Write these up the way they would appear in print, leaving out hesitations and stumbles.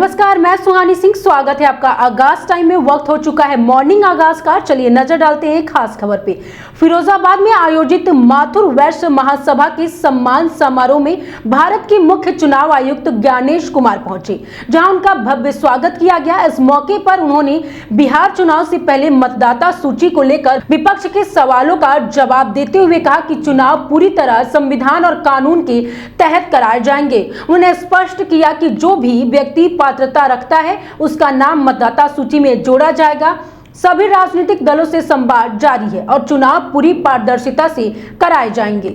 नमस्कार, मैं सुहानी सिंह। स्वागत है आपका। आगाज टाइम में वक्त हो चुका है मॉर्निंग आगाज का। चलिए नजर डालते हैं खास खबर पे। फिरोजाबाद में आयोजित माथुर वैश्य महासभा के सम्मान समारोह में भारत के मुख्य चुनाव आयुक्त ज्ञानेश कुमार पहुंचे, जहां उनका भव्य स्वागत किया गया। इस मौके पर उन्होंने बिहार चुनाव से पहले मतदाता सूची को लेकर विपक्ष के सवालों का जवाब देते हुए कहा कि चुनाव पूरी तरह संविधान और कानून के तहत कराए जाएंगे। उन्होंने स्पष्ट किया कि जो भी व्यक्ति पात्रता रखता है उसका नाम मतदाता सूची में जोड़ा जाएगा। सभी राजनीतिक दलों से संवाद जारी है और चुनाव पूरी पारदर्शिता से कराए जाएंगे।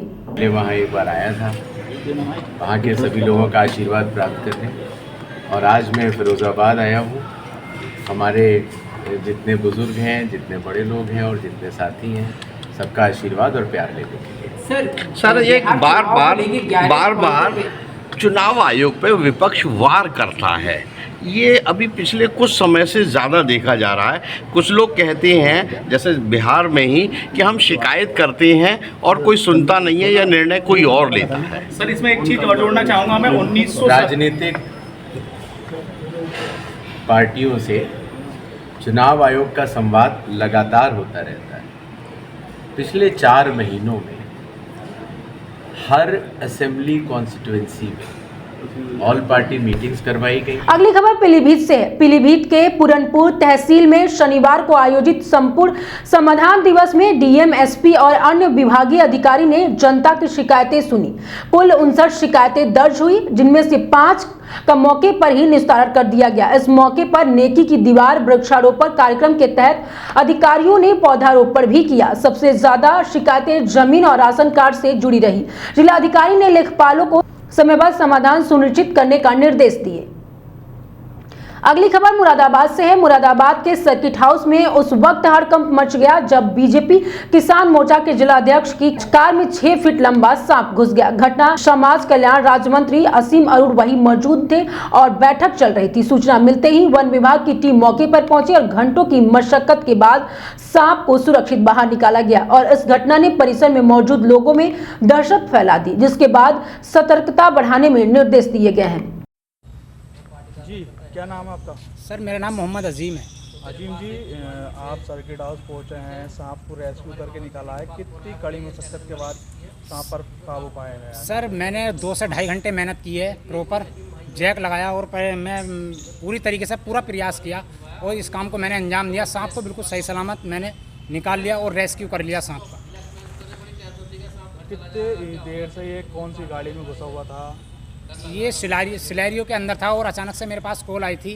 वहाँ एक बार आया था, वहाँ के सभी लोगों का आशीर्वाद प्राप्त करने, और आज मैं फिरोजाबाद आया हूँ। हमारे जितने बुजुर्ग हैं, जितने बड़े लोग हैं और जितने साथी हैं, सबका आशीर्वाद और प्यार लेने के लिए। सर ये बार बार चुनाव आयोग पे विपक्ष वार करता है। ये अभी पिछले कुछ समय से ज़्यादा देखा जा रहा है। कुछ लोग कहते हैं, जैसे बिहार में ही, कि हम शिकायत करते हैं और कोई सुनता नहीं है या निर्णय कोई और लेता है। सर इसमें एक चीज़ और जोड़ना चाहूँगा मैं। 1900 राजनीतिक पार्टियों से चुनाव आयोग का संवाद लगातार होता रहता है। पिछले 4 महीनों में हर असेंबली कॉन्स्टिट्यूएंसी में ऑल पार्टी मीटिंग्स करवाई गई। अगली खबर पीलीभीत से है। पीलीभीत के पुरनपुर तहसील में शनिवार को आयोजित संपूर्ण समाधान दिवस में डीएम, एसपी और अन्य विभागीय अधिकारी ने जनता की शिकायतें सुनी। कुल 59 शिकायतें दर्ज हुई, जिनमें से 5 का मौके पर ही निस्तारण कर दिया गया। इस मौके पर नेकी की दीवार वृक्षारोपण कार्यक्रम के तहत अधिकारियों ने पौधारोपण भी किया। सबसे ज्यादा शिकायतें जमीन और राशन कार्ड से जुड़ी रही। जिला अधिकारी ने लेखपालों को समयबद्ध समाधान सुनिश्चित करने का निर्देश दिए। अगली खबर मुरादाबाद से है। मुरादाबाद के सर्किट हाउस में उस वक्त हड़कंप मच गया जब बीजेपी किसान मोर्चा के जिलाध्यक्ष की कार में 6 फीट लंबा सांप घुस गया। घटना समाज कल्याण राज्य मंत्री असीम अरोड़ा वही मौजूद थे और बैठक चल रही थी। सूचना मिलते ही वन विभाग की टीम मौके पर पहुंची और घंटों की मशक्कत के बाद सांप को सुरक्षित बाहर निकाला गया और इस घटना ने परिसर में मौजूद लोगों में दहशत फैला दी, जिसके बाद सतर्कता बढ़ाने में निर्देश दिए गए हैं। जी, क्या नाम है आपका? सर मेरा नाम मोहम्मद अजीम है। अजीम जी, आप सर्किट हाउस पहुंचे हैं, सांप को रेस्क्यू करके निकाला है। कितनी कड़ी मशक्कत के बाद सांप पर काबू पाया गया है? सर मैंने 2 से ढाई घंटे मेहनत की है, प्रॉपर जैक लगाया और मैं पूरी तरीके से पूरा प्रयास किया और इस काम को मैंने अंजाम दिया। सांप को बिल्कुल सही सलामत मैंने निकाल लिया और रेस्क्यू कर लिया सांप का। कितने देर से ये कौन सी गाड़ी में घुसा हुआ था? ये सिलेरियो के अंदर था और अचानक से मेरे पास कॉल आई थी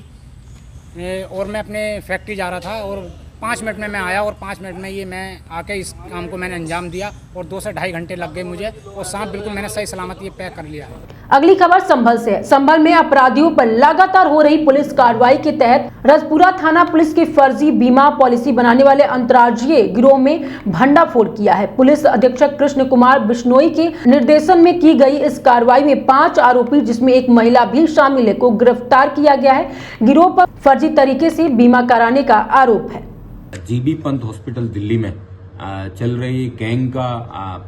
और मैं अपने फैक्ट्री जा रहा था और 5 मिनट में मैं आया और 5 मिनट में ये मैं आके इस काम को मैंने अंजाम दिया और 2 से ढाई घंटे लग गए मुझे और सांप बिल्कुल मैंने सही सलामत ये पैक कर लिया है। अगली खबर संभल से है। संभल में अपराधियों पर लगातार हो रही पुलिस कार्रवाई के तहत रजपुरा थाना पुलिस की फर्जी बीमा पॉलिसी बनाने वाले अंतर्राज्यीय गिरोह में भंडाफोड़ किया है। पुलिस अधीक्षक कृष्ण कुमार बिश्नोई के निर्देशन में की गई इस कार्रवाई में 5 आरोपी, जिसमें एक महिला भी शामिल है, को गिरफ्तार किया गया है। गिरोह पर फर्जी तरीके से बीमा कराने का आरोप है। जीबी पंत हॉस्पिटल दिल्ली में चल रही गैंग का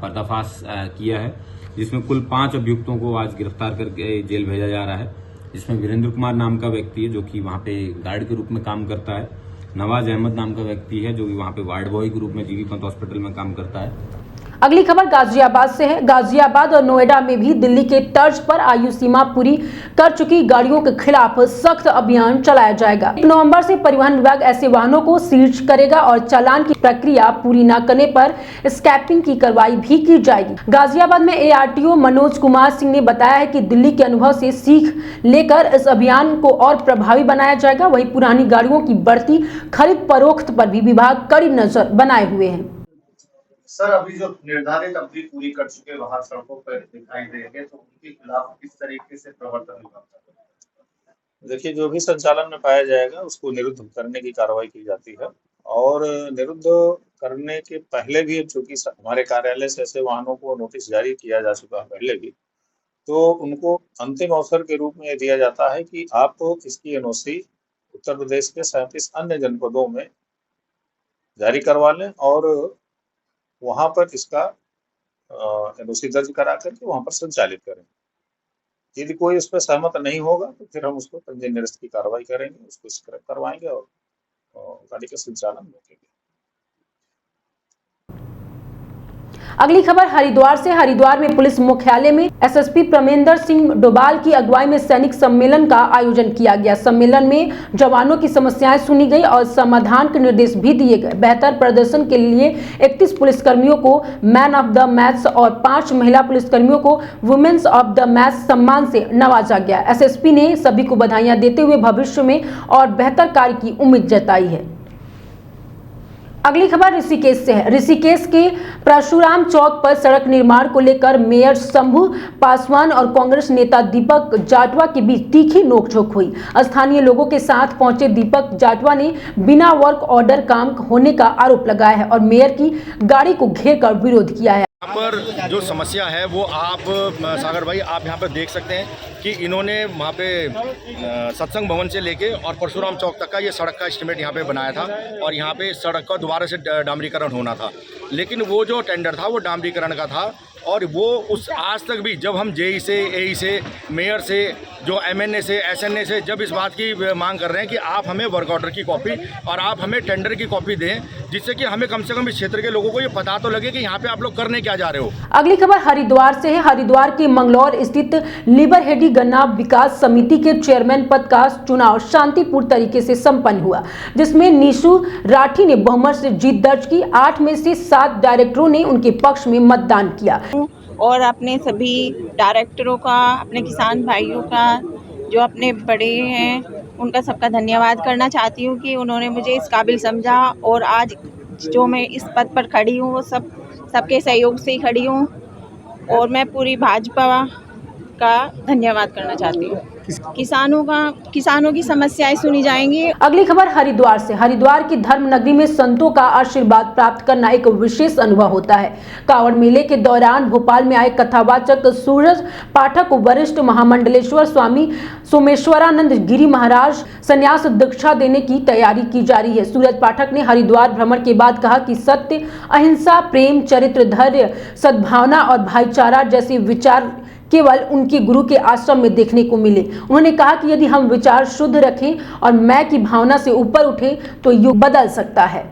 पर्दाफाश किया है, जिसमें कुल 5 अभियुक्तों को आज गिरफ्तार करके जेल भेजा जा रहा है। जिसमें वीरेंद्र कुमार नाम का व्यक्ति है जो कि वहां पे गार्ड के रूप में काम करता है। नवाज अहमद नाम का व्यक्ति है जो कि वहां पे वार्ड बॉय के रूप में जीबी पंत हॉस्पिटल में काम करता है। अगली खबर गाजियाबाद से है। गाजियाबाद और नोएडा में भी दिल्ली के तर्ज पर आयु सीमा पूरी कर चुकी गाड़ियों के खिलाफ सख्त अभियान चलाया जाएगा। 1 नवंबर से परिवहन विभाग ऐसे वाहनों को सीज करेगा और चालान की प्रक्रिया पूरी न करने पर स्क्रैपिंग की कार्रवाई भी की जाएगी। गाजियाबाद में एआरटीओ मनोज कुमार सिंह ने बताया है कि दिल्ली के अनुभव से सीख लेकर इस अभियान को और प्रभावी बनाया जाएगा। वहीं पुरानी गाड़ियों की बढ़ती खरीद फरोख्त पर भी विभाग कड़ी नजर बनाए हुए हैं। सर अभी जो निर्धारित अवधि पूरी कर चुके वाहन सड़कों पर दिखाई देंगे, तो उनके खिलाफ किस तरीके से प्रवर्तन होगा? देखिए, जो भी संचालन में पाया जाएगा उसको निरुद्ध करने की कार्रवाई की जाती है और निरुद्ध करने के पहले भी, चूंकि हमारे कार्यालय से ऐसे वाहनों को नोटिस जारी किया जा चुका है पहले भी, तो उनको अंतिम अवसर के रूप में दिया जाता है कि आप इसकी एनओसी उत्तर प्रदेश के 37 अन्य जनपदों में जारी करवा लें और वहां पर इसका एनओसी दर्ज करा करके वहां पर संचालित करें। यदि कोई उस पर सहमत नहीं होगा तो फिर हम उसको पंजीयन निरस्त की कार्रवाई करेंगे, उसको स्क्रैप करवाएंगे और गाड़ी का संचालन रोकेंगे। अगली खबर हरिद्वार से। हरिद्वार में पुलिस मुख्यालय में एसएसपी प्रमेंद्र सिंह डोभाल की अगुवाई में सैनिक सम्मेलन का आयोजन किया गया। सम्मेलन में जवानों की समस्याएं सुनी गई और समाधान के निर्देश भी दिए गए। बेहतर प्रदर्शन के लिए 31 पुलिसकर्मियों को मैन ऑफ द मैच और 5 महिला पुलिसकर्मियों को वुमेन्स ऑफ द मैच सम्मान से नवाजा गया। एसएसपी ने सभी को बधाइयां देते हुए भविष्य में और बेहतर कार्य की उम्मीद जताई है। अगली खबर ऋषिकेश से है। ऋषिकेश के परशुराम चौक पर सड़क निर्माण को लेकर मेयर शंभू पासवान और कांग्रेस नेता दीपक जाटवा के बीच तीखी नोकझोंक हुई। स्थानीय लोगों के साथ पहुंचे दीपक जाटवा ने बिना वर्क ऑर्डर काम होने का आरोप लगाया है और मेयर की गाड़ी को घेर कर विरोध किया है। यहाँ पर जो समस्या है वो आप सागर भाई आप यहाँ पर देख सकते हैं कि इन्होंने वहाँ पे सत्संग भवन से लेके और परशुराम चौक तक का ये सड़क का एस्टीमेट यहाँ पे बनाया था और यहाँ पे सड़क का दोबारा से डामरीकरण होना था, लेकिन वो जो टेंडर था वो डामरीकरण का था और वो उस आज तक भी जब हम जेई से एई से मेयर से जो एमएनए से एसएनए से जब इस बात की मांग कर रहे हैं कि आप हमें वर्क ऑर्डर की कॉपी और आप हमें टेंडर की कॉपी दें, जिससे कि हमें कम से कम इस क्षेत्र के लोगों को ये पता तो लगे कि यहाँ पे आप लोग करने क्या जा रहे हो। अगली खबर हरिद्वार से है। हरिद्वार के मंगलौर स्थित लीबरहेडी गन्ना विकास समिति के चेयरमैन पद का चुनाव शांतिपूर्ण तरीके से संपन्न हुआ, जिसमें निशु राठी ने बहुमत से जीत दर्ज की। 8 में से 7 डायरेक्टरों ने उनके पक्ष में मतदान किया और अपने सभी डायरेक्टरों का, अपने किसान भाइयों का, जो अपने बड़े हैं उनका सबका धन्यवाद करना चाहती हूँ कि उन्होंने मुझे इस काबिल समझा और आज जो मैं इस पद पर खड़ी हूँ वो सबके सहयोग से ही खड़ी हूँ और मैं पूरी भाजपा का धन्यवाद करना चाहती हूँ। किसानों की समस्याएं सुनी जाएंगी। अगली खबर हरिद्वार से। हरिद्वार की धर्म नगरी में संतों का आशीर्वाद प्राप्त करना एक विशेष अनुभव होता है। कांवड़ मेले के दौरान भोपाल में आए कथावाचक सूरज पाठक को वरिष्ठ महामंडलेश्वर स्वामी सोमेश्वरानंद गिरी महाराज संन्यास दीक्षा देने की तैयारी की जा रही है। सूरज पाठक ने हरिद्वार भ्रमण के बाद कहा कि सत्य, अहिंसा, प्रेम, चरित्र, धैर्य, सद्भावना और भाईचारा जैसे विचार केवल उनके गुरु के आश्रम में देखने को मिले। उन्होंने कहा कि यदि हम विचार शुद्ध रखें और मैं की भावना से ऊपर उठें तो युग बदल सकता है।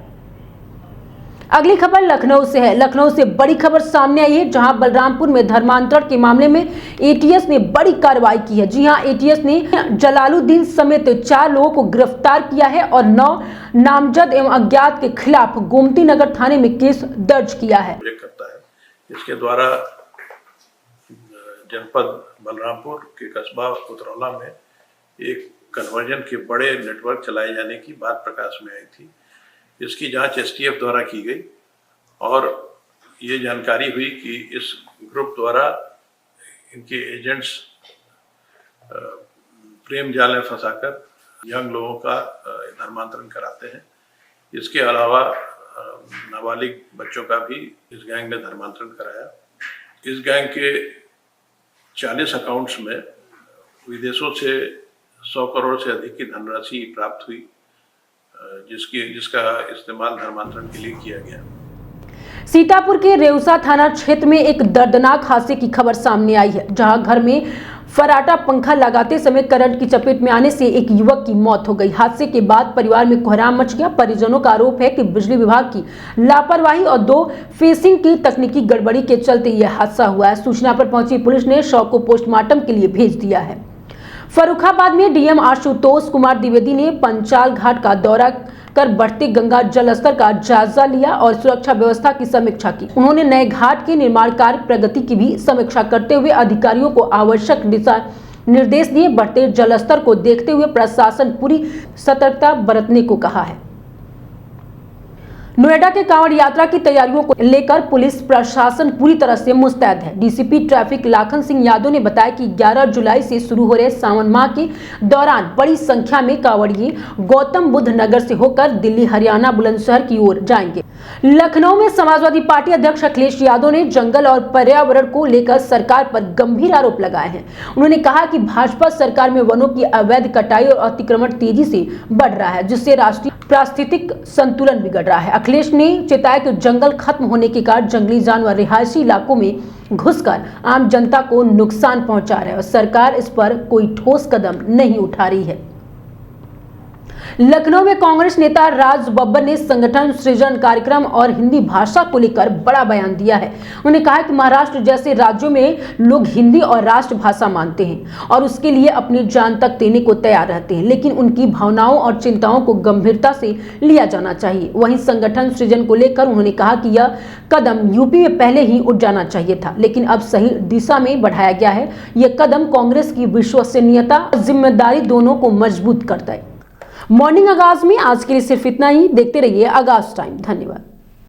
अगली खबर लखनऊ से है। लखनऊ से बड़ी खबर सामने आई है, जहां बलरामपुर में धर्मांतरण के मामले में एटीएस ने बड़ी कार्रवाई की है। जी हां, एटीएस ने जलालुद्दीन समेत 4 लोगों को गिरफ्तार किया है और 9 नामजद एवं अज्ञात के खिलाफ गोमती नगर थाने में केस दर्ज किया है। इसके द्वारा जनपद बलरामपुर के कस्बा उतरौला में एक कन्वर्जन के बड़े नेटवर्क चलाए जाने की बात प्रकाश में आई थी। इसकी जांच एसटीएफ द्वारा की गई और ये जानकारी हुई कि इस ग्रुप द्वारा इनके एजेंट्स प्रेम जाल में फंसाकर यंग लोगों का धर्मांतरण कराते हैं। इसके अलावा नाबालिग बच्चों का भी इस गैंग ने धर्मांतरण कराया। इस गैंग के 40 अकाउंट्स में विदेशों से 100 करोड़ से अधिक की धनराशि प्राप्त हुई, जिसका इस्तेमाल धर्मांतरण के लिए किया गया। सीतापुर के रेउसा थाना क्षेत्र में एक दर्दनाक हादसे की खबर सामने आई है, जहां घर में फराटा पंखा लगाते समय करंट की चपेट में आने से एक युवक की मौत हो गई। हादसे के बाद परिवार में कोहराम मच गया। परिजनों का आरोप है कि बिजली विभाग की लापरवाही और 2 फेसिंग की तकनीकी गड़बड़ी के चलते यह हादसा हुआ है। सूचना पर पहुंची पुलिस ने शव को पोस्टमार्टम के लिए भेज दिया है। फर्रुखाबाद में डीएम आशुतोष कुमार द्विवेदी ने पंचाल घाट का दौरा कर बढ़ते गंगा जल स्तर का जायजा लिया और सुरक्षा व्यवस्था की समीक्षा की। उन्होंने नए घाट के निर्माण कार्य प्रगति की भी समीक्षा करते हुए अधिकारियों को आवश्यक दिशा निर्देश दिए। बढ़ते जल स्तर को देखते हुए प्रशासन पूरी सतर्कता बरतने को कहा है। नोएडा के कांवड़ यात्रा की तैयारियों को लेकर पुलिस प्रशासन पूरी तरह से मुस्तैद है। डीसीपी ट्रैफिक लाखन सिंह यादव ने बताया कि 11 जुलाई से शुरू हो रहे सावन माह के दौरान बड़ी संख्या में कांवड़िए गौतम बुद्ध नगर से होकर दिल्ली, हरियाणा, बुलंदशहर की ओर जाएंगे। लखनऊ में समाजवादी पार्टी अध्यक्ष अखिलेश यादव ने जंगल और पर्यावरण को लेकर सरकार पर गंभीर आरोप लगाए हैं। उन्होंने कहा कि भाजपा सरकार में वनों की अवैध कटाई और अतिक्रमण तेजी से बढ़ रहा है, जिससे राष्ट्रीय पारिस्थितिक संतुलन बिगड़ रहा है। अखिलेश ने चेताया कि जंगल खत्म होने के कारण जंगली जानवर रिहायशी इलाकों में घुसकर आम जनता को नुकसान पहुंचा रहे हैं और सरकार इस पर कोई ठोस कदम नहीं उठा रही है। लखनऊ में कांग्रेस नेता राज बब्बर ने संगठन सृजन कार्यक्रम और हिंदी भाषा को लेकर बड़ा बयान दिया है। उन्होंने कहा कि महाराष्ट्र जैसे राज्यों में लोग हिंदी और राष्ट्रभाषा मानते हैं और उसके लिए अपनी जान तक देने को तैयार रहते हैं, लेकिन उनकी भावनाओं और चिंताओं को गंभीरता से लिया जाना चाहिए। वहीं संगठन सृजन को लेकर उन्होंने कहा कि यह कदम यूपी में पहले ही उठ जाना चाहिए था, लेकिन अब सही दिशा में बढ़ाया गया है। यह कदम कांग्रेस की विश्वसनीयता और जिम्मेदारी दोनों को मजबूत करता है। मॉर्निंग आगाज में आज के लिए सिर्फ इतना ही। देखते रहिए आगाज टाइम। धन्यवाद।